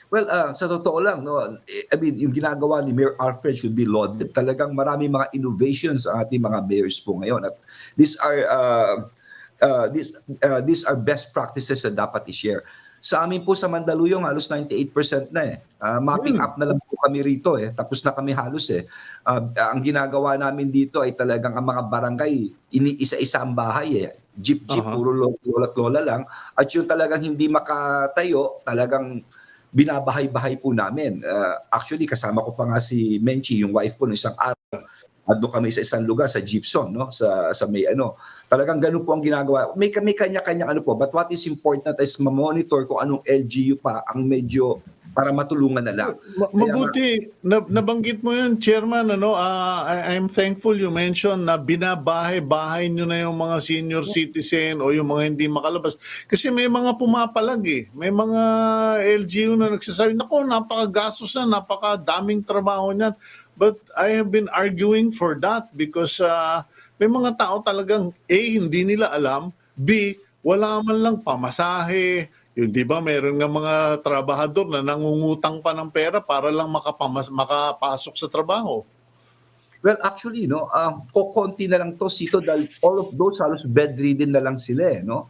Well, sa totoo lang, no, I mean, yung ginagawa ni Mayor Alfred should be lauded. Talagang marami mga innovations ang ating mga mayors po ngayon. At these are best practices na dapat i-share. Sa amin po sa Mandaluyong, halos 98% na eh. Mapping up na lang po kami rito eh. Tapos na kami halos eh. Ang ginagawa namin dito ay talagang ang mga barangay, isa-isa ang bahay eh. Jeep-jeep, puro lola-lola lang. At yung talagang hindi makatayo, talagang binabahay-bahay po namin. Actually, kasama ko pa nga si Menchi, yung wife ko, no, isang araw. At doon kami sa isang lugar, sa Gibson, no? sa may ano. Talagang ganun po ang ginagawa. May kanya-kanya ano po. But what is important is ma-monitor kung anong LGU pa ang medyo para matulungan na lang. Mabuti, nabanggit mo yun, Chairman. I'm thankful you mentioned na binabahay-bahay nyo na yung mga senior citizen o yung mga hindi makalabas. Kasi may mga pumapalag eh. May mga LGU na nagsasabi, naku, napakagastos na, napakadaming trabaho niyan. But I have been arguing for that because may mga tao talagang A, hindi nila alam, B, wala man lang pamasahe. Yung, di ba, meron nga mga trabahador na nangungutang pa ng pera para lang makapasok sa trabaho. Well, actually, no, kokonti na lang to, Cito, dahil all of those halos bedridden na lang sila eh, no?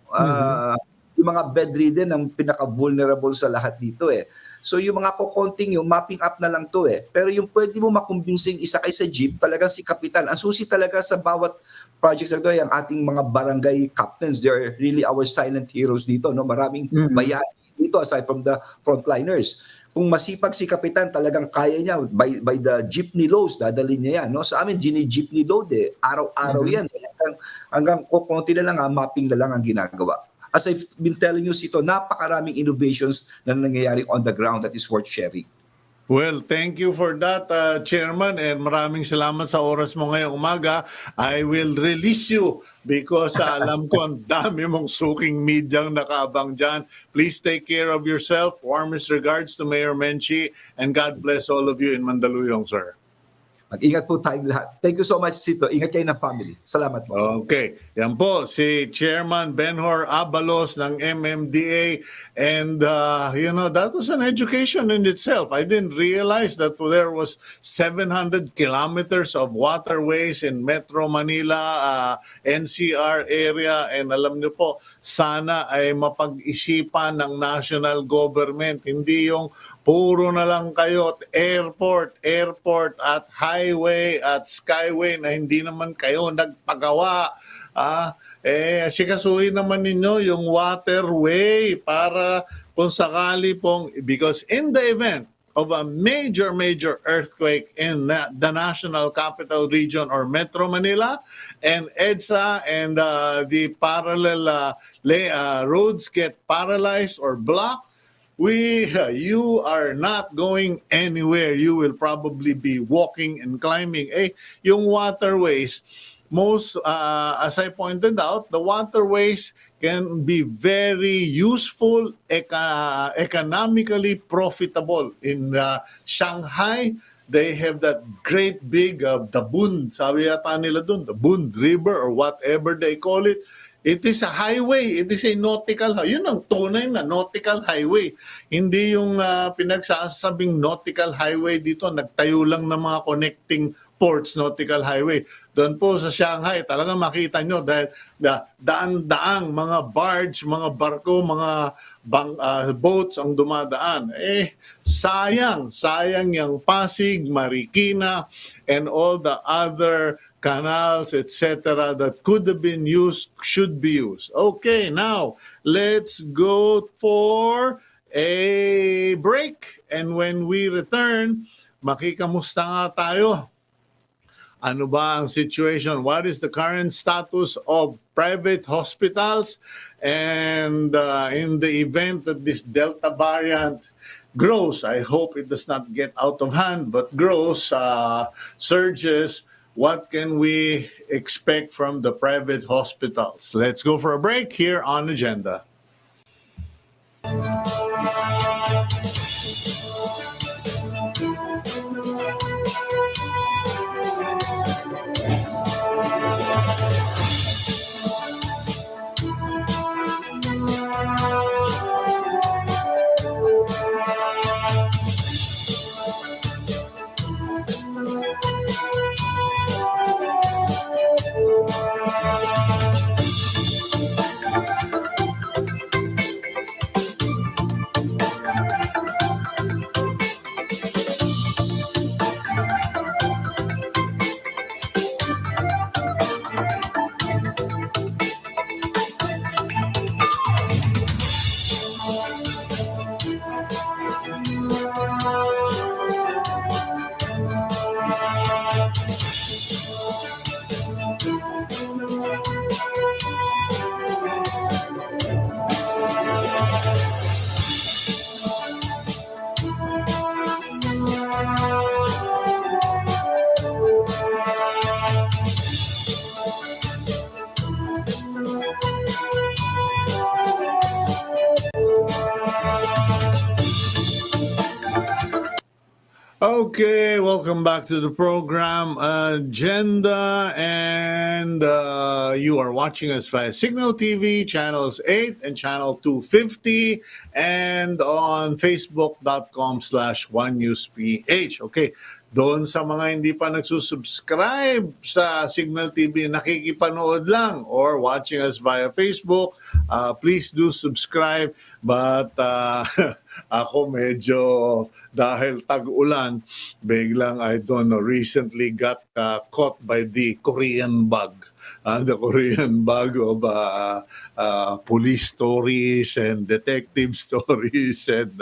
Yung mga bedridden ang pinaka-vulnerable sa lahat dito eh. So yung mga kokonting yung mapping up na lang to eh. Pero yung pwede mo makumbinsing isa kay sa jeep, talagang si Kapitan. Ang susi talaga sa bawat projects na ito ay ang ating mga barangay captains. They're really our silent heroes dito. No? Maraming bayani dito aside from the frontliners. Kung masipag si Kapitan, talagang kaya niya by the jeepney loads, dadalhin niya yan. No? Sa amin, jeepney load eh. Araw-araw yan. Hanggang konti na lang, mapping na lang ang ginagawa. As I've been telling you, Cito, napakaraming innovations na nangyayari on the ground that is worth sharing. Well, thank you for that, Chairman, and maraming salamat sa oras mo ngayong umaga. I will release you because alam ko ang dami mong suking medyang nakaabang dyan. Please take care of yourself. Warmest regards to Mayor Menchi, and God bless all of you in Mandaluyong, sir. Mag-ingat po tayong lahat. Thank you so much, Cito. Ingat kayo ng family. Salamat po. Okay. Yan po, si Chairman Benhur Abalos ng MMDA. And, that was an education in itself. I didn't realize that there was 700 kilometers of waterways in Metro Manila, NCR area. And alam niyo po, sana ay mapag-isipan ng national government. Hindi yung puro na lang kayo airport at highway at skyway na hindi naman kayo nagpagawa. Sikasuhin naman ninyo yung waterway para kung sakali pong, because in the event of a major earthquake in the National Capital Region or Metro Manila, and EDSA and the parallel roads get paralyzed or blocked, you are not going anywhere. You will probably be walking and climbing. Yung waterways, as I pointed out, the waterways can be very useful, economically profitable. In Shanghai, they have that great big, the Bund, sabi yata nila dun, the Bund River or whatever they call it. It is a highway. It is a nautical highway. Yun ang tunay na nautical highway. Hindi yung pinagsasabing nautical highway dito, nagtayo lang ng mga connecting ports, nautical highway. Doon po sa Shanghai, talaga makita nyo dahil daan-daang mga barge, mga barko, mga boats ang dumadaan. Sayang yung Pasig, Marikina, and all the other canals, etc. that could have been used, should be used. Okay, now, let's go for a break. And when we return, makikamusta nga tayo. Ano ba ang situation? What is the current status of private hospitals? And in the event that this Delta variant grows, I hope it does not get out of hand, but grows, surges, what can we expect from the private hospitals? Let's go for a break here on Agenda. Okay, welcome back to the program Agenda, and you are watching us via Cignal TV, channels 8 and channel 250, and on facebook.com/onenewsph. Okay, doon sa mga hindi pa nagsusubscribe sa Cignal TV, nakikipanood lang or watching us via Facebook, please do subscribe. But ako medyo, dahil tag-ulan, biglang, I don't know, recently got caught by the Korean bug. The Korean bug of police stories and detective stories, and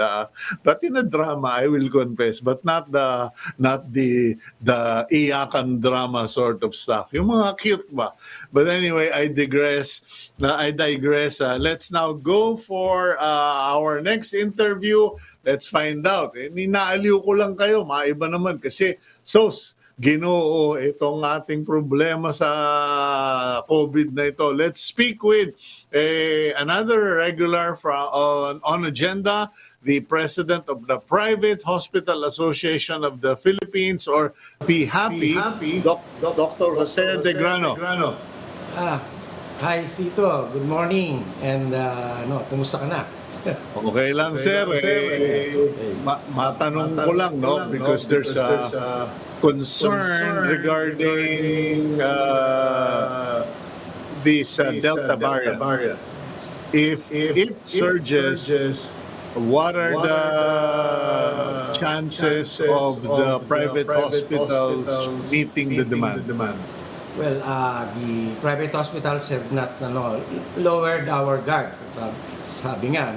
but in a drama, I will confess, but not the iyakan drama sort of stuff. Yung mga cute ba? But anyway, I digress. Let's now go for our next interview. Let's find out. Ninaaliw ko lang kayo, maiba naman kasi Ginoo, itong ating problema sa COVID na ito. Let's speak with another regular on Agenda, the President of the Private Hospital Association of the Philippines, or PHAPi, Dr. Jose de Grano. Hi Cito, good morning. And kumusta ka na? Okay lang, sir. Matanong ko lang, no? Because there's a concern regarding this Delta variant. If it surges, what are the chances of the private hospitals meeting the demand? Well, the private hospitals have not lowered our guard. Sabi nga,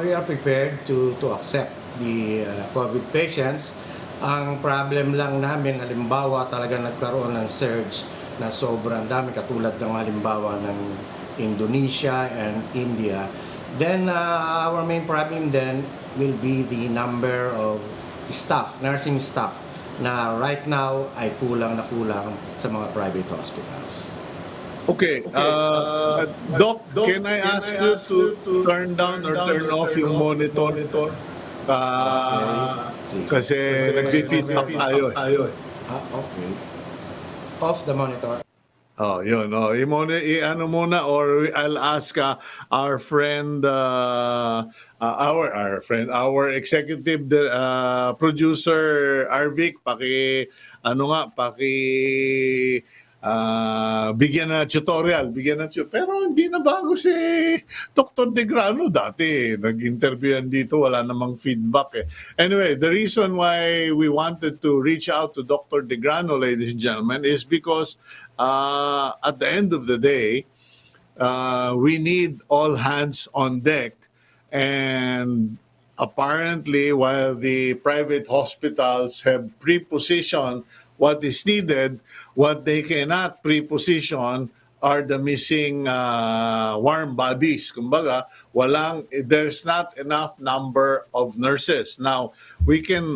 we are prepared to accept the COVID patients. Ang problem lang namin, halimbawa talaga nagkaroon ng surge na sobrang dami, katulad ng halimbawa ng Indonesia and India, then our main problem then will be the number of staff, nursing staff, na right now ay kulang sa mga private hospitals. Okay, Doc, can I ask you to turn down or turn off yung monitor? Kasi nag-feedback tayo eh. Okay. Off the monitor. Oh, yun. Oh, i-ano muna or I'll ask our friend, our executive producer Arvic, bigyan na tutorial, pero hindi na bago si Dr. De Grano dati. Nag-interview yan dito, wala namang feedback eh. Anyway, the reason why we wanted to reach out to Dr. De Grano, ladies and gentlemen, is because at the end of the day, we need all hands on deck. And apparently, while the private hospitals have pre-positioned what is needed, what they cannot pre-position are the missing warm bodies. Kumbaga, there's not enough number of nurses. Now, we can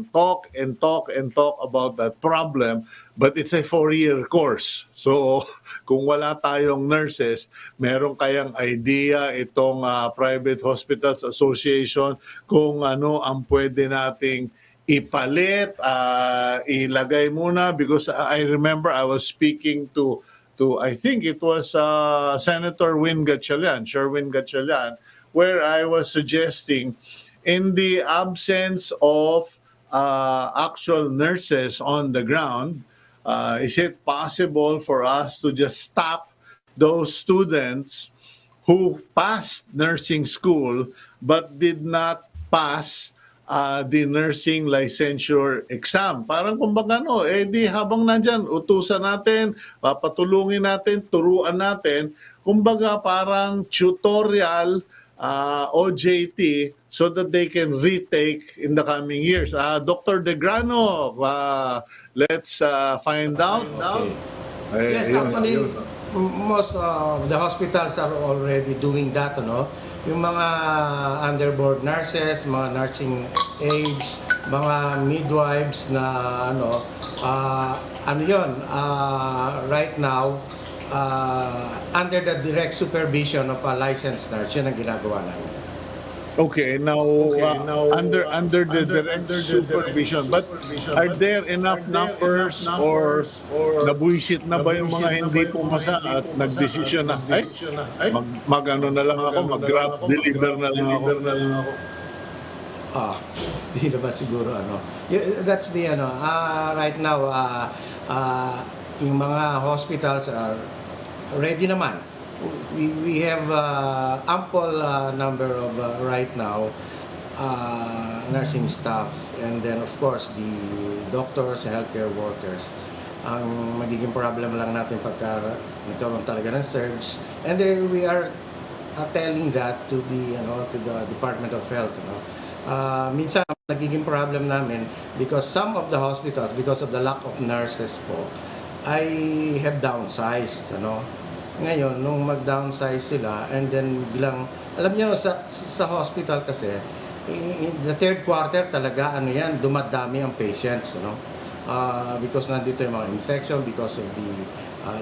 talk and talk and talk about that problem, but it's a 4-year course. So, kung wala tayong nurses, meron kayang idea itong Private Hospitals Association kung ano ang pwede nating ipalit, ilagay muna, because I remember I was speaking to I think it was Senator Sherwin Gatchalian, where I was suggesting in the absence of actual nurses on the ground, is it possible for us to just stop those students who passed nursing school but did not pass the nursing licensure exam? Parang kumbaga di habang nandyan, utusan natin, papatulungin natin, turuan natin, kumbaga parang tutorial, OJT, so that they can retake in the coming years. Dr. De Grano, let's find out. Okay. Yes, actually, most of the hospitals are already doing that, yung mga underboard nurses, mga nursing aides, mga midwives na right now under the direct supervision of a licensed nurse, yun ang ginagawa namin. Okay, now under the direct supervision, but are there enough numbers or nabuisit na ba yung mga hindi pumasa at nagdesisyon na mag-ano na lang ako, mag-grab deliver na lang ako? Di naman siguro that's the right now yung mga hospitals are ready naman. We have ample number of right now nursing staff, and then of course the doctors and healthcare workers. Ang magiging problem lang natin pagka nagkaroon talaga ng surge, and then we are telling that to the Department of Health. Minsan nagiging problem namin because some of the hospitals, because of the lack of nurses po, I have downsized. Ngayon, nung mag-downsize sila, and then bilang, alam niyo, sa hospital kasi, in the third quarter talaga, dumadami ang patients, because nandito yung mga infection, because of the,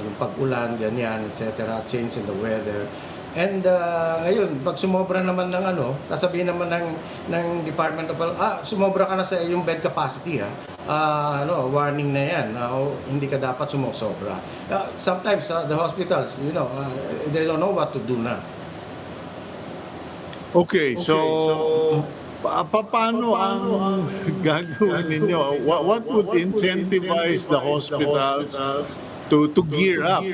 yung pag-ulan, ganyan, etc., change in the weather. And ngayon, pag sumobra naman ng sasabihin naman ng Department of Health, sumobra ka na sa iyong bed capacity, warning na yan, hindi ka dapat sumosobra. Sometimes the hospitals, they don't know what to do na. Okay, so paano ang gagawin ninyo? What would incentivize the hospitals to gear up?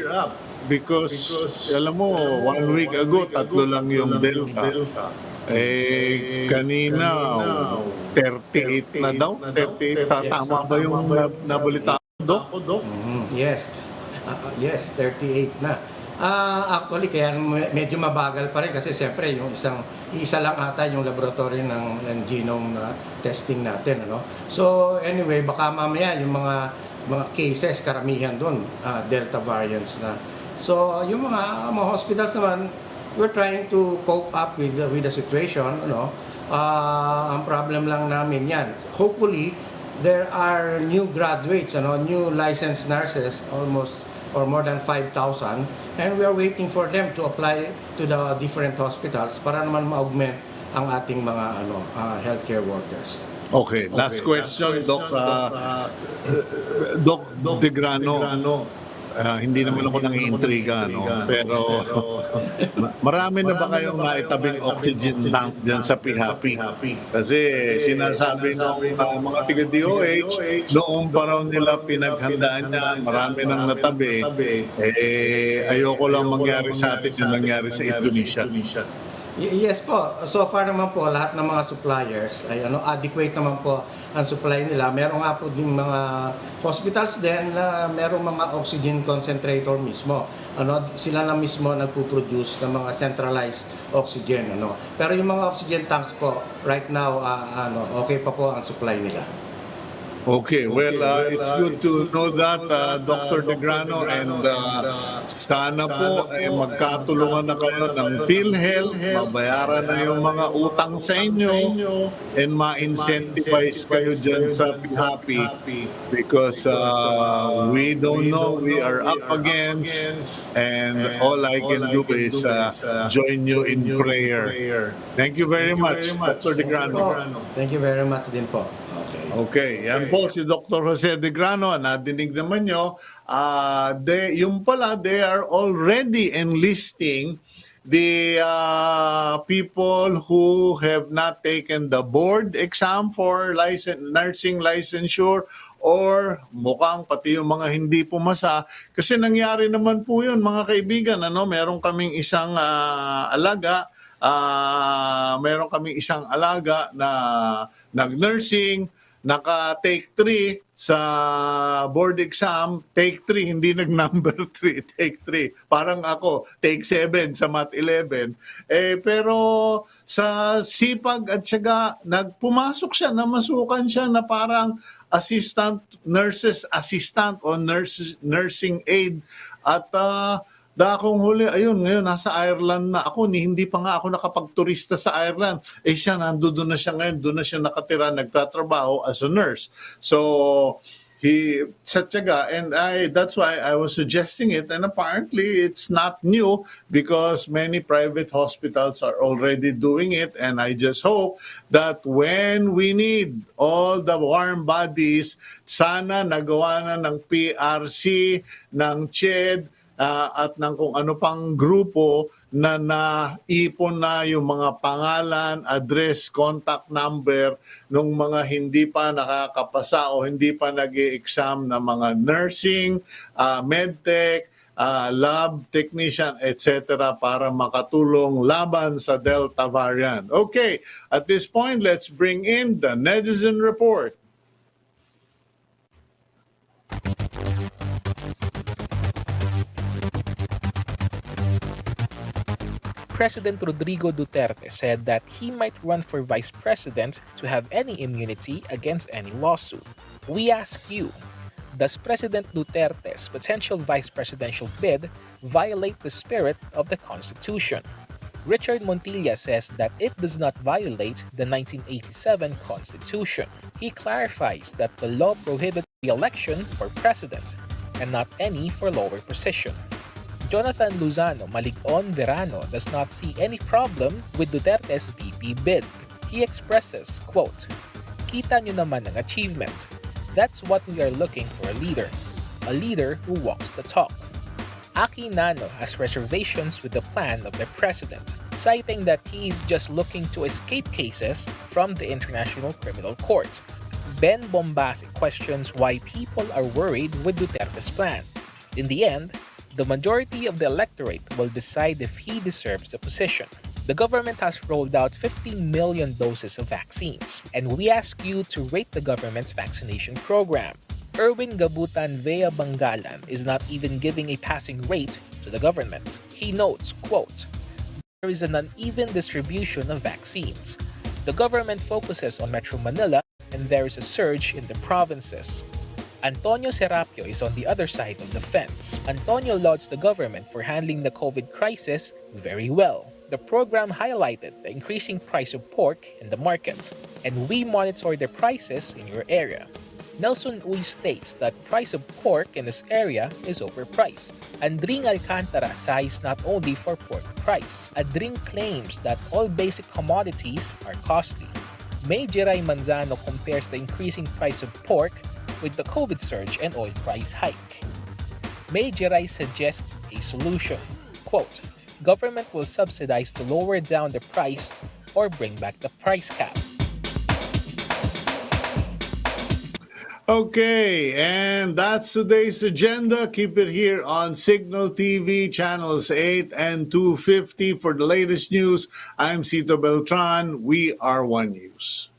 Because alam mo, 1 week ago, 3 lang yung Delta. Kanina, 38 na daw. 38, tama ba yung nabalita ko, Dok? Yes. Yes, 38 na. Actually, kaya medyo mabagal pa rin kasi siyempre yung isa lang ata yung laboratory ng genome testing natin. So anyway, baka mamaya yung mga cases, karamihan doon, Delta variants na. So yung mga hospitals naman, we're trying to cope up with the situation. Ang problem lang namin yan. Hopefully, there are new graduates, new licensed nurses, almost or more than 5,000, and we are waiting for them to apply to the different hospitals para naman ma-augment ang ating mga healthcare workers. Okay, last question, Doc. Doc De Grano. Hindi naman ako nangiintriga, no? Pero marami na ba kayong naitabing oxygen tank dyan sa PHAPi? Kasi sinasabi ng mga tiga-DOH, noong pa raw nila pinaghandaan yan, marami nang natabi. Ayoko lang mangyari sa atin yung nangyari sa Indonesia. Yes po. So far naman po, lahat ng mga suppliers ay adequate naman po ang supply nila. Meron nga po din mga hospitals din na merong mga oxygen concentrator mismo. Sila na mismo nagpo-produce ng mga centralized oxygen. Pero yung mga oxygen tanks po, right now, okay pa po ang supply nila. Okay, well, it's good to know that, Dr. De Grano, and sana po ay magkatulungan na kayo ng PhilHealth, mabayaran na yung mga utang sa inyo, and ma-incentivize kayo dyan sa PHAPi because we don't know, we are up against, and all I can do is join you in prayer. Thank you very much, Dr. De Grano. Thank you very much din po. Okay, yan po si Dr. Jose De Grano. Nadinig naman nyo, yung pala, they are already enlisting the people who have not taken the board exam for nursing licensure, or mukhang pati yung mga hindi pumasa. Kasi nangyari naman po yun, mga kaibigan. Meron kaming isang alaga, na nag-nursing, naka-take 3 sa board exam, take 3, hindi nag-number 3, take 3. Parang ako, take 7 sa Math 11. Pero sa sipag at syaga, pumasok siya, namasukan siya na parang nurses assistant o nursing aid. At dakong huli, ayun, ngayon nasa Ireland na ako, hindi pa nga ako nakapagturista sa Ireland. Siya, doon na siya ngayon, doon na siya nakatira, nagtatrabaho as a nurse. So, sa tiyaga, and that's why I was suggesting it, and apparently it's not new because many private hospitals are already doing it, and I just hope that when we need all the warm bodies, sana nagawa na ng PRC, ng CHED, at ng kung ano pang grupo na naipon na yung mga pangalan, address, contact number ng mga hindi pa nakakapasa o hindi pa nag-i-exam na mga nursing, medtech, lab technician, etc. para makatulong laban sa Delta variant. Okay, at this point, let's bring in the Netizen Report. President Rodrigo Duterte said that he might run for vice president to have any immunity against any lawsuit. We ask you, does President Duterte's potential vice presidential bid violate the spirit of the Constitution? Richard Montilla says that it does not violate the 1987 Constitution. He clarifies that the law prohibits the election for president and not any for lower position. Jonathan Luzano Maligon Verano does not see any problem with Duterte's VP bid. He expresses, quote, "Kita nyo naman ang achievement. That's what we are looking for a leader who walks the talk." Aki Nano has reservations with the plan of the president, citing that he is just looking to escape cases from the International Criminal Court. Ben Bombasi questions why people are worried with Duterte's plan. In the end, the majority of the electorate will decide if he deserves the position. The government has rolled out 15 million doses of vaccines, and we ask you to rate the government's vaccination program. Erwin Gabutan Vea Bangalan is not even giving a passing rate to the government. He notes, quote, "There is an uneven distribution of vaccines. The government focuses on Metro Manila, and there is a surge in the provinces. Antonio Serapio is on the other side of the fence. Antonio lauds the government for handling the COVID crisis very well. The program highlighted the increasing price of pork in the market, and we monitor the prices in your area. Nelson Uy states that price of pork in his area is overpriced. Andring Alcantara sighs not only for pork price. Andring claims that all basic commodities are costly. May Jeray Manzano compares the increasing price of pork with the COVID surge and oil price hike. May Jeray suggests a solution. Quote, government will subsidize to lower down the price or bring back the price cap. Okay, and that's today's agenda. Keep it here on Cignal TV, channels 8 and 250 for the latest news. I'm Cito Beltran. We are One News.